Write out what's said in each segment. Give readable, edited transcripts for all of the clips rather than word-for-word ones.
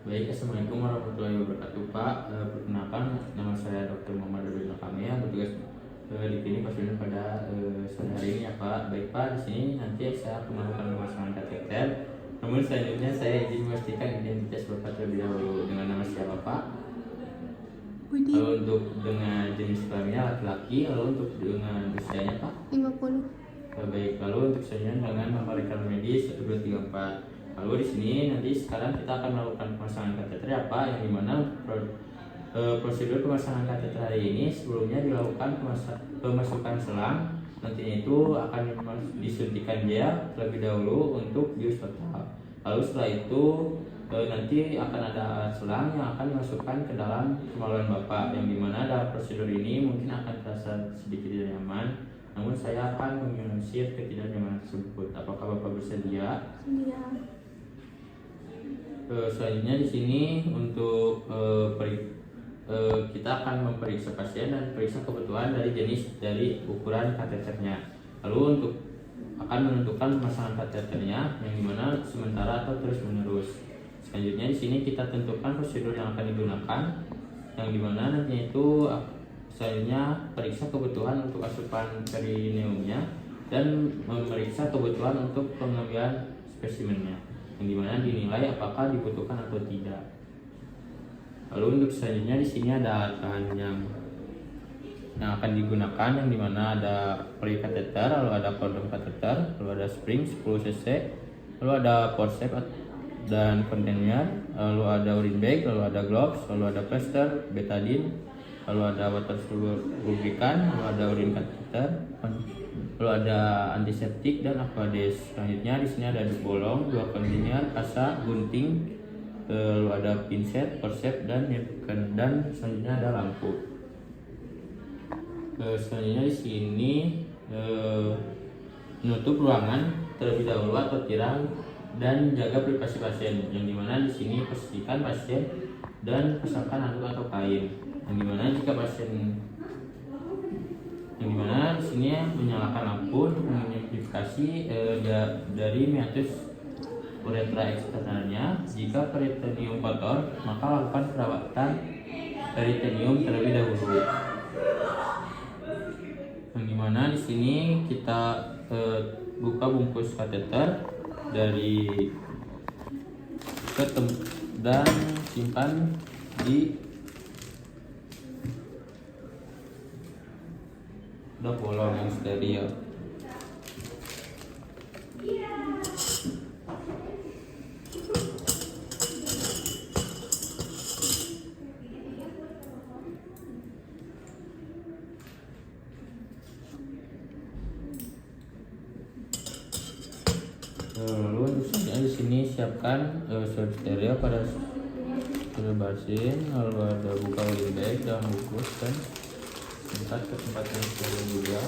Baik, Assalamualaikum warahmatullahi wabarakatuh, Pak. Perkenalkan, nama saya Dr. Muhammad Ridwan Kamil, bertugas di klinik pasien pada sore hari ini ya, Pak. Baik, Pak, di sini nanti saya akan melakukan pemasangan kateter. Namun selanjutnya saya izin memastikan identitas Bapak terlebih dahulu. Dengan nama siapa, Pak? Budi. Lalu untuk dengan jenis kelaminnya laki-laki, lalu untuk dengan usianya, Pak? 50. Baik, lalu untuk selanjutnya dengan nomor rekam medis 1, 2, 3, 4. Lalu di sini nanti sekarang kita akan melakukan pemasangan kateter ya, Pak, yang dimana prosedur pemasangan kateter hari ini sebelumnya dilakukan pemasukan selang, nantinya itu akan disuntikan dia terlebih dahulu untuk bius total. Lalu setelah itu nanti akan ada selang yang akan dimasukkan ke dalam kemaluan Bapak, yang dimana dalam prosedur ini mungkin akan terasa sedikit tidak nyaman, namun saya akan mengusir ketidaknyamanan tersebut. Apakah Bapak bersedia? Iya. Selanjutnya di sini untuk kita akan memeriksa pasien dan periksa kebutuhan dari jenis dari ukuran kateternya. Lalu untuk akan menentukan pemasangan kateternya, yang dimana sementara atau terus menerus. Selanjutnya di sini kita tentukan prosedur yang akan digunakan, yang dimana nantinya itu selanjutnya periksa kebutuhan untuk asupan perineumnya dan memeriksa kebutuhan untuk pengambilan spesimennya, yang dimana dinilai apakah dibutuhkan atau tidak. Lalu untuk selanjutnya di sini ada alat yang akan digunakan, yang dimana ada poli kateter, lalu ada kondom kateter, lalu ada spring 10 cc, lalu ada forceps dan kontainer, lalu ada urine bag, lalu ada gloves, lalu ada plaster, betadine, lalu ada water lubrikan, lalu ada urine kateter, lalu ada antiseptik dan aquades. Selanjutnya di sini ada 2 bolong, 2 kontainer, kasa, gunting, lalu ada pinset, forceps dan nipken, dan selanjutnya ada lampu. Selanjutnya di sini menutup ruangan terlebih dahulu atau tiram dan jaga privasi pasien, yang dimana di sini pastikan pasien dan pasangkan handuk atau kain, yang dimana jika pasien di sini menyalakan lampu untuk mengidentifikasi dari meatus uretra eksternalnya. Jika peritoneum kotor, maka lakukan perawatan peritoneum terlebih dahulu. Yang dimana di sini kita buka bungkus kateter dari dan simpan di bolong yang steril. Lalu untuk selanjutnya di sini siapkan swab steril pada steril basin, lalu ada buka urine bag dalam bungkus dan tempat ke tempat yang steril juga.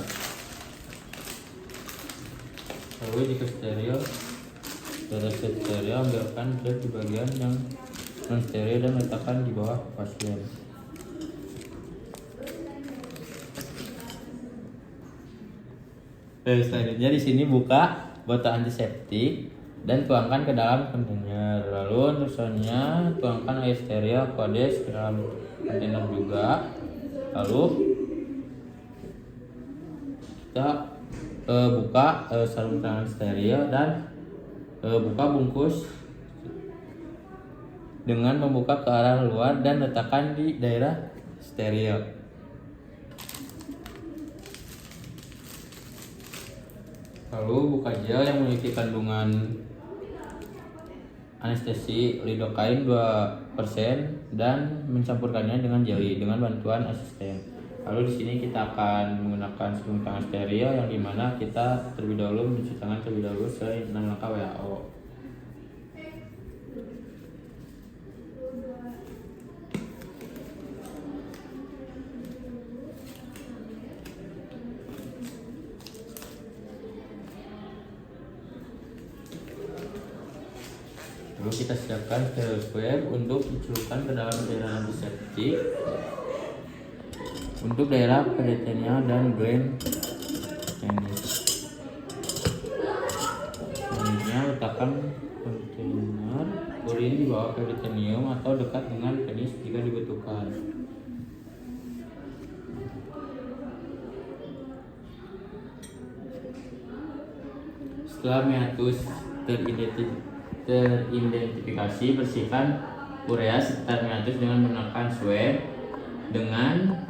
Lalu jika steril, pada set steril ambilkan zat di bagian yang non steril dan letakkan di bawah pasien. Selanjutnya di sini buka botol antiseptik dan tuangkan ke dalam kontainer. Lalu untuk selanjutnya tuangkan air steril aquades ke dalam kontainer juga. Lalu kita buka sarung tangan steril dan buka bungkus dengan membuka ke arah luar dan letakkan di daerah steril. Lalu buka gel yang memiliki kandungan anestesi lidocaine 2% dan mencampurkannya dengan jelly dengan bantuan asisten. Lalu di sini kita akan menggunakan sarung tangan steril, yang dimana kita terlebih dahulu mencuci tangan terlebih dahulu sesuai 6 langkah WHO. Lalu kita siapkan steril swab untuk dicelupkan ke dalam daerah antiseptik untuk daerah peritoneal dan gland penis. Selanjutnya letakkan kontainer urin di bawah peritoneum atau dekat dengan penis jika dibutuhkan. Setelah meatus teridentifikasi, bersihkan urea sekitar meatus dengan menggunakan swab dengan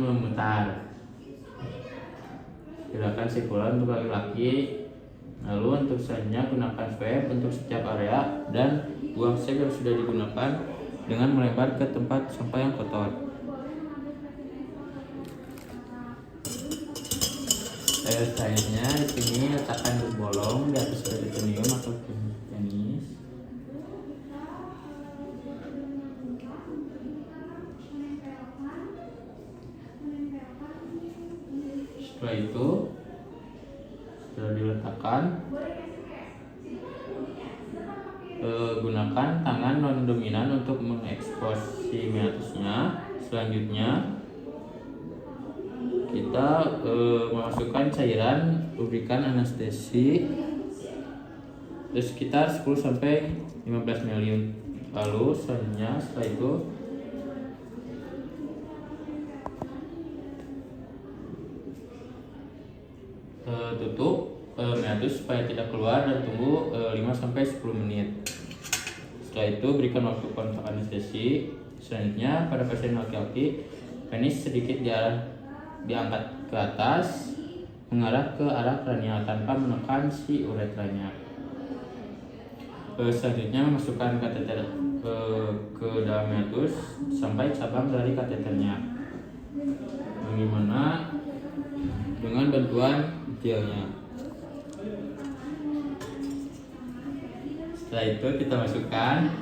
memutar. Gerakan sekular untuk laki-laki. Lalu untuk selanjutnya gunakan swab untuk setiap area dan buang swab yang sudah digunakan dengan melebar ke tempat sampah yang kotor. Selanjutnya di sini letakkan bolong di atas peritoneum atau penis. Setelah itu, setelah diletakkan, gunakan tangan non dominan untuk mengekspos si meatusnya. Selanjutnya kita memasukkan cairan lubrikan anestesi sekitar 10-15 ml. Lalu selanjutnya setelah itu tutup meatus supaya tidak keluar dan tunggu 5-10 menit. Setelah itu berikan waktu kontak anestesi. Selanjutnya pada pasien laki-laki, penis sedikit diangkat ke atas mengarah ke arah kranial tanpa menekan si uretranya. Selanjutnya masukkan kateter ke dalam meatus sampai cabang dari kateternya. Bagaimana dengan bantuan gelnya? Setelah itu kita masukkan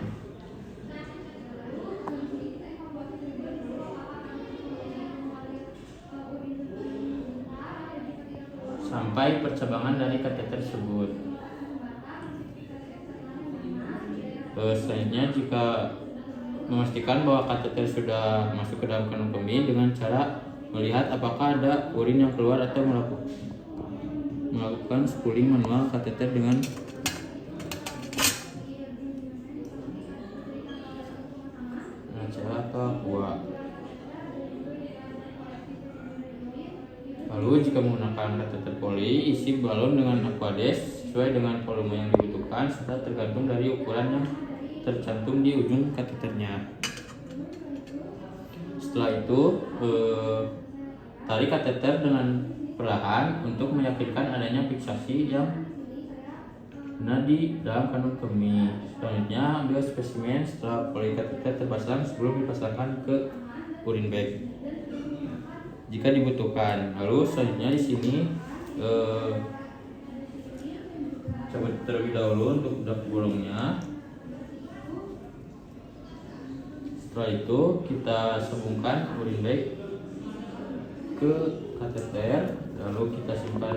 sampai percabangan dari kateter tersebut. Selanjutnya jika memastikan bahwa kateter sudah masuk ke dalam kandung kemih dengan cara melihat apakah ada urin yang keluar atau melakukan spooling manual kateter dengan cara atau aqua. Lalu jika menggunakan kateter poli, isi balon dengan aquades sesuai dengan volume yang dibutuhkan serta tergantung dari ukuran yang tercantum di ujung kateternya. Setelah itu tarik kateter dengan perlahan untuk meyakinkan adanya fiksasi yang benar di dalam kandung kemih. Selanjutnya ambil spesimen setelah poli kateter terpasang sebelum dipasangkan ke urin bag jika dibutuhkan. Lalu selanjutnya di sini cabut terlebih dahulu untuk bedak bolongnya. Setelah itu kita sambungkan urin bag ke kateter, lalu kita simpan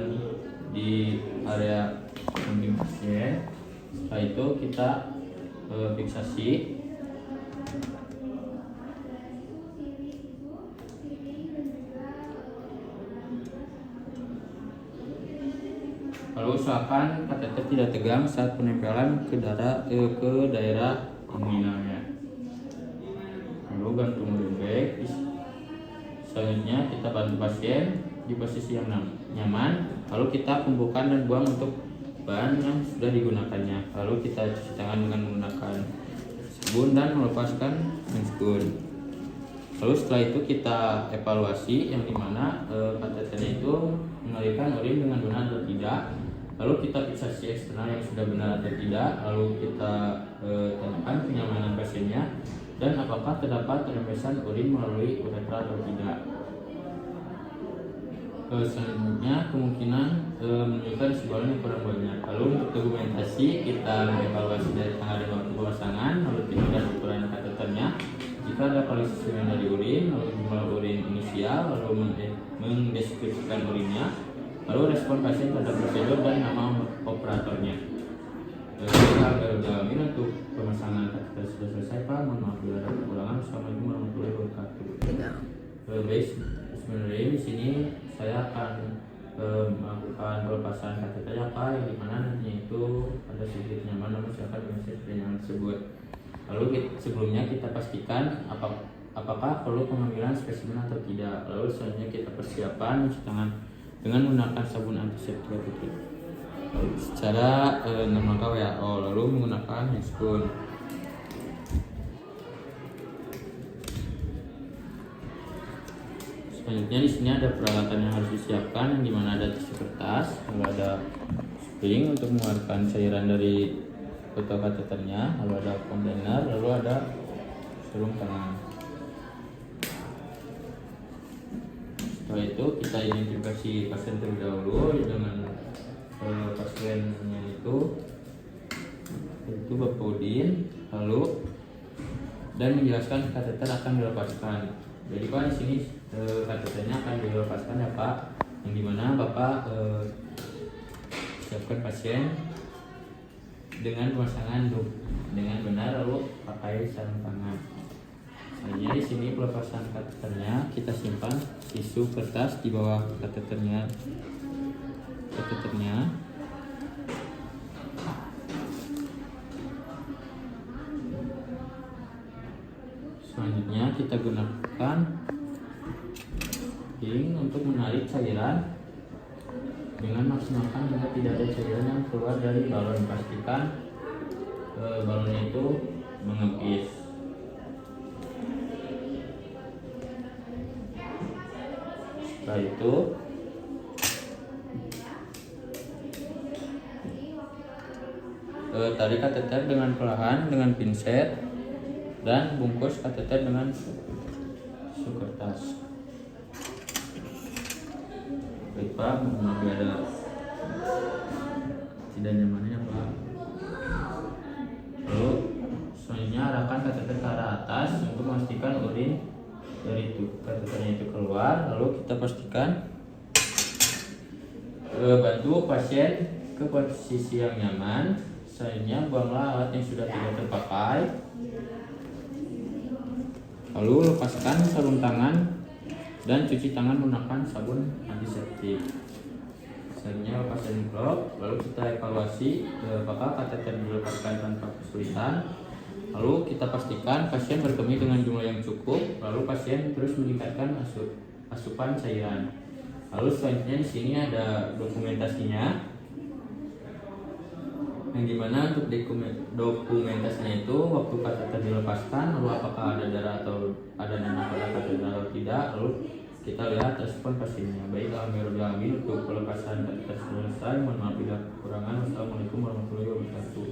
di area samping pasien. Setelah itu kita fiksasi. Lalu usahakan kateter tidak tegang saat penempelan ke daerah inguinalnya. Lalu gantung urin bag. Selanjutnya kita bantu pasien di posisi yang nyaman. Lalu kita kumpulkan dan buang untuk bahan yang sudah digunakannya. Lalu kita cuci tangan dengan menggunakan sabun dan melepaskan menskur. Lalu setelah itu kita evaluasi yang dimana kateternya itu mengalirkan urin dengan benar atau tidak. Lalu kita fiksasi eksternal yang sudah benar atau tidak. Lalu kita tanyakan kenyamanan pasiennya dan apakah terdapat rembesan urin melalui uretra atau tidak. Selanjutnya kemungkinan menunjukkan sebulan yang kurang banyak. Lalu untuk dokumentasi kita mengevaluasi dari tanggal dan waktu pemasangan, lalu tindakan ukuran kateternya. Jika ada spesimen dari urin, lalu jumlah urin inisial, lalu mendeskripsikan urinnya, lalu respon pasien terhadap prosedur dan nama operatornya. Untuk pemasangan kateter sudah selesai Pak. Mohon maaf bila ada kekurangan. Assalamualaikum warahmatullahi wabarakatuh. Baik, Sebenarnya di sini saya akan melakukan pelepasan kateter ya Pak, yang dimana nantinya itu ada sedikit nyaman namun silakan dengan sedikit nyaman tersebut. Lalu sebelumnya kita pastikan apakah perlu pengambilan spesimen atau tidak. Lalu selanjutnya kita persiapan mencuci tangan dengan menggunakan sabun antiseptik putih. Lalu secara normal WHO, lalu menggunakan hand spoon. Selanjutnya di sini ada peralatan yang harus disiapkan, yang dimana ada tisu kertas, lalu ada spring untuk mengeluarkan cairan dari botol kateternya, lalu ada kontainer, lalu ada sarung tangan. Setelah itu kita identifikasi pasien terlebih dahulu dengan pasiennya itu Bapak Udin, lalu dan menjelaskan kateter akan dilepaskan. Jadi Pak, di sini kateternya akan dilepaskan ya Pak, yang dimana Bapak siapkan pasien dengan pemasangan dengan benar, lalu pakai sarung tangan. Selanjutnya di sini pelepasan kateternya kita simpan tisu kertas di bawah kateternya. Selanjutnya kita gunakan spring untuk menarik cairan dengan maksimalkan hingga tidak ada cairan yang keluar dari balon. Pastikan balonnya itu mengepis. Setelah itu tarik kateter dengan perlahan dengan pinset dan bungkus kateter dengan tisu kertas. Baik Pak, mohon ada tidak nyamannya Pak. Lalu selanjutnya arahkan kateter ke arah atas untuk memastikan urin dari kateternya itu keluar. Lalu kita pastikan bantu pasien ke posisi yang nyaman. Selanjutnya buanglah alat yang sudah tidak terpakai. Lalu lepaskan sarung tangan dan cuci tangan menggunakan sabun antiseptik. Selanjutnya lepas envelope, lalu kita evaluasi apakah kateter dilepaskan tanpa kesulitan. Lalu kita pastikan pasien berkemih dengan jumlah yang cukup. Lalu pasien terus meningkatkan asupan cairan. Lalu selanjutnya di sini ada dokumentasinya, yang dimana untuk dokumentasinya itu waktu kateter dilepaskan, lalu apakah ada darah atau ada nanah pada kateter atau tidak, lalu kita lihat respon pasiennya. Baik, alhamdulillah untuk pelepasan kateter selesai. Mohon maaf bila kekurangan. Wassalamualaikum warahmatullahi wabarakatuh.